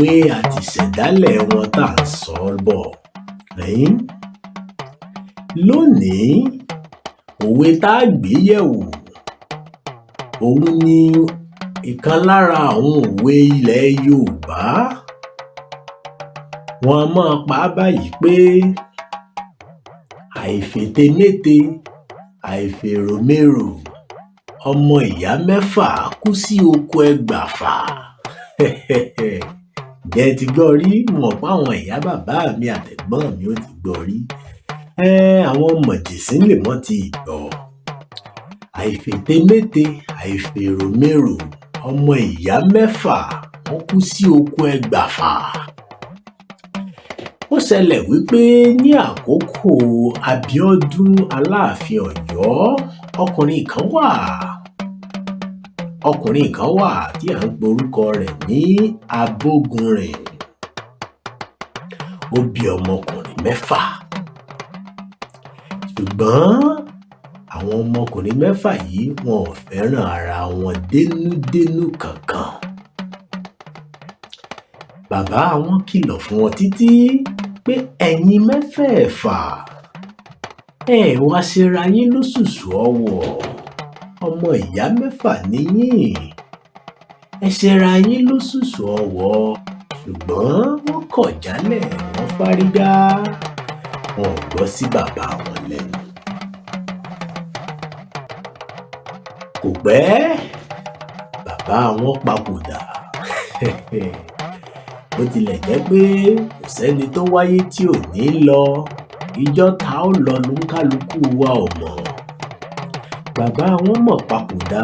òwe àti ìṣẹ̀dálẹ̀ wọn tá à ń sọ bọ̀. Lónìí, òwe tá a gbé yẹ̀wò òun ni ìkan lára àwọn òwe ilẹ̀ Yorùbá. Wọ́n a máa pa á báyìí pé àìfète méte, àìfèrò merò, ọmọ ìyá mẹ́fà kú sí oko Egbàfà. Ǹjẹ́ ẹ ti gbọ́ rí? Mọ̀ pé àwọn ìyá bàbá mi àtẹ̀gbọ́n mi ò ti gbọ́ rí. Àwọn mọ̀jẹ̀sín lè mọ́ ti gbọ́. Àìfète méte, àìfèrò merò, ọmọ ìyá mẹ́fà wọ́n kú sí oko Egbàfà. Ó ṣẹlẹ̀ wípé ní àkókò Abíọ́dún Aláàfin Ọ̀yọ́, ọkùnrin kan wà tí à ń pe orúkọ rẹ̀ ní Abógunrìn. Ó bí ọmọkùnrin mẹ́fà. Ṣùgbọ́n àwọn ọmọkùnrin mẹ́fà yìí wọn ò fẹ́ràn ara wọn dénúdénú kankan. Bàbá wọn kìlọ̀ fún wọn títí pé ẹ̀yin mẹ́fẹ̀ẹ̀fà wá ṣera yín lóṣùṣù ọwọ̀. Ọmọ ìyá mẹ́fà níyìn, ẹ ṣera yín lóṣùṣù ọwọ̀. Ṣùgbọ́n wọ́n kọ̀ jálẹ̀, wọ́n fárígá, wọn ò gbọ́ sí bàbá wọn lẹ́nu. Kò pẹ́, bàbá wọn papòdà. Bó tilẹ̀ jẹ́ pé kò sẹ́ni tó wáyé tí ò ní lọ, ìjọ́ ta ó lọ lóńkálukú wa ò mọ̀. Bàbá wọn mọ̀ papòdà,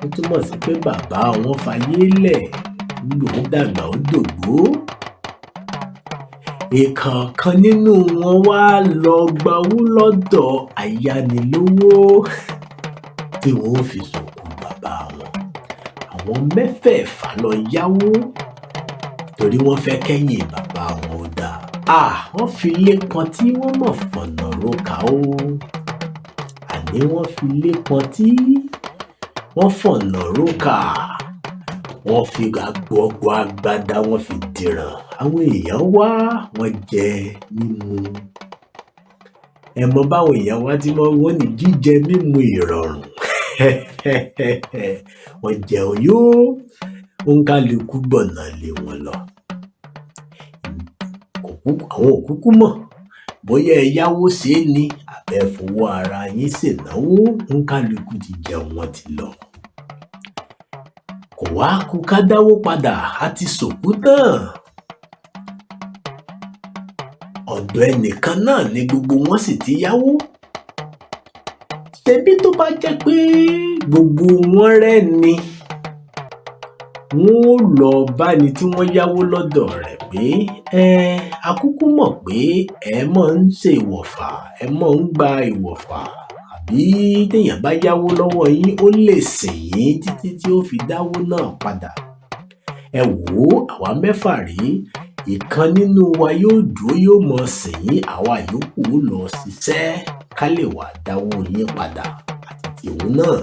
ó túmọ̀ sí pé bàbá wọn fayé lẹ̀, nígbà ó dàgbà ó dògbó. Ìkọ̀ọ̀kan nínú wọn wá lọ gbawó lọ́dọ̀ ayánilówó tí wọ́n ó fi sòkú bàbá wọn. Àwọn mẹ́fẹ̀ẹ̀fà lọ yáwó torí wọ́n fẹ́ kẹ́yìn bàbá wọn ó dáa. Wọ́n fi ilé kan tí wọ́n mọ̀ fọ̀nà róka ó. Àní wọ́n fi ilé kan tí wọ́n fọ̀nà róka. Wọ́n fi gbogbo agbádá wọ́n fi dìràn. Àwọn èèyàn wá, wọ́n jẹ mímu. Ẹ mọ̀ báwọn èèyàn wá tí wọ́n ní jíjẹ mímu ìrọ̀rùn. Wọ́n jẹun yó, òǹkálukú gbọ̀nà lé wọn lọ. Àwọn òkúkú mọ̀ bóyá ẹ yáwó ṣe é ní àbẹ́ fowó ara yín ṣènáwó, òǹkálukú ti jẹun wọn ti lọ. Kò wá kú ká dáwó padà, á ti sòkú tán. Ọ̀dọ̀ ẹnìkan náà ni gbogbo wọn sì ti yáwó. Ṣebí tó bá jẹ́ pé gbogbo wọn rẹ́ni, wọ́n ó lọ báni tí wọ́n yáwó lọ́dọ̀ rẹ̀ pé a kúkú mọ̀ pé ẹ mọ̀ ń ṣe ìwọ̀fà, ẹ mọ̀ ń gba ìwọ̀fà, àbí téèyàn bá yáwó lọ́wọ́ yín ó lè sìn yín títí tí ó fi dáwó náà padà. Ẹ wò ó, àwa mẹ́fà rí, ìkan nínú wa yóò dúró yóò mọ̀ sìn yín, àwa yòókù ó lọ ṣiṣẹ́ ká lè wá dáwó yín padà àti tìhun náà.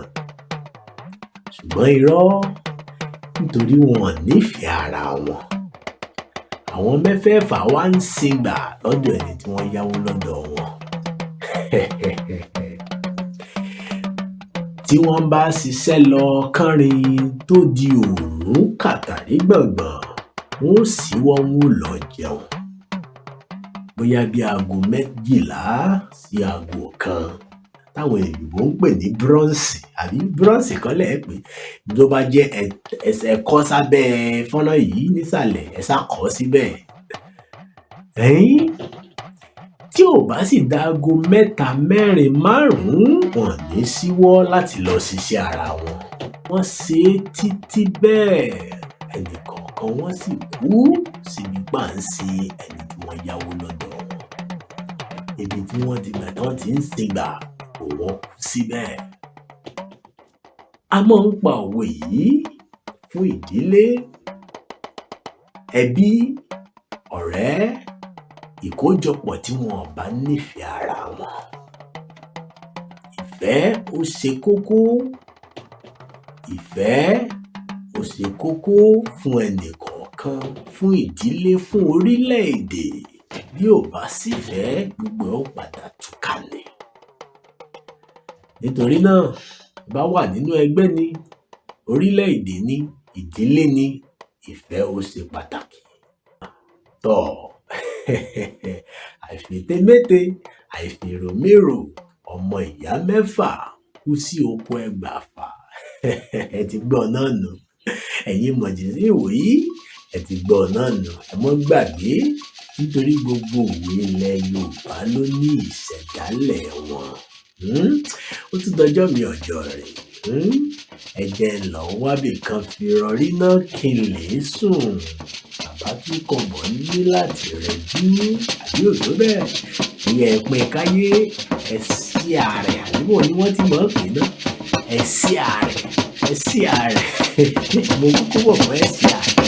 Ṣùgbọ́n irọ́, nítorí wọn nífẹ̀ẹ́ ara wọn. Àwọn mẹ́fẹ̀ẹ̀fà wá ń ṣègbà lọ́dọ̀ ẹni tí wọ́n yáwó lọ́dọ̀ wọn. Tí wọ́n bá ṣiṣẹ́ lọ kánrin tó di òòrùn kàtàrí gbọ̀ngbọ̀n, wọ́n ó ṣíwọ́ wọn lọ jẹun. Bóyá bí aago 12 sí aago 1 táwọn òyìnbó ń pè ní bronze, àbí bronze kọ́ lẹ̀ pé tó bá jẹ́ ẹsẹ̀ kọ́ sábẹ́ fọ́nrán yìí nísàlẹ̀, ẹ sá kọ́ síbẹ̀. Tí ò bá sì dáago 3, 4, 5 wọn ní síwọ́ láti lọ ṣiṣẹ́ ara wọn. Wọ́n ṣe é títí bẹ́ẹ̀, ẹnìkọ̀ọ̀kan wọ́n sì kú síbi páǹsì ẹni tí wọ́n yáwó lọ́dọ̀ wọn. Ibi tí wọ́n ti gbà tán ti ń ṣègbà, wọ́n kú síbẹ̀. A máa ń pa òwe yìí fún ìdílé, ẹbí, ọ̀rẹ́, ìkójọpọ̀ tí wọn bá nífẹ̀ẹ́ ara wọn. Ìfẹ́ ó ṣe kókó. Ìfẹ́ ó ṣe kókó fún ẹnì kọ̀ọ̀kan. kan, fún ìdílé, fún orílẹ̀-èdè. Bí ò bá sífẹ̀ẹ́, gbogbo ẹ̀ ó padà túká ni. Nítorí náà, bá wà nínú ẹgbẹ́ ni, orílẹ̀-èdè ni, ìdílé ni, ìfẹ́ ó ṣe pàtàkì. Tọ́ àìfète méte, àìfèrò merò, ọmọ ìyá mẹ́fà kú sí oko Egbàfà. Ẹ ti gbọ́ náà nù. Ẹ̀yin mọ̀jẹ̀sí ìwòyí, ẹ ti gbọ́ náà nù. Ẹ mọ́ gbàgbé, nítorí gbogbo òwe ilẹ̀ Yorùbá ló ní ìṣẹ̀dálẹ̀ wọn. Ó tún dọjọ́ mi ọjọ́ rẹ̀. Ẹ jẹ́ n lọ wábì kan fi rọrí náà kí n lè sùn. Bàbá tún kàn bọ̀ ní láti rẹjú. Àbí ò tó bẹ́ẹ̀? Ìyẹn pín káyé, ẹ sí ààrẹ. Àdúgbò ni wọ́n ti máa ń pè náà. Ẹ sí ààrẹ. Ẹ sí ààrẹ. Mo kúkú mọ̀ pé ẹ sí ààrẹ.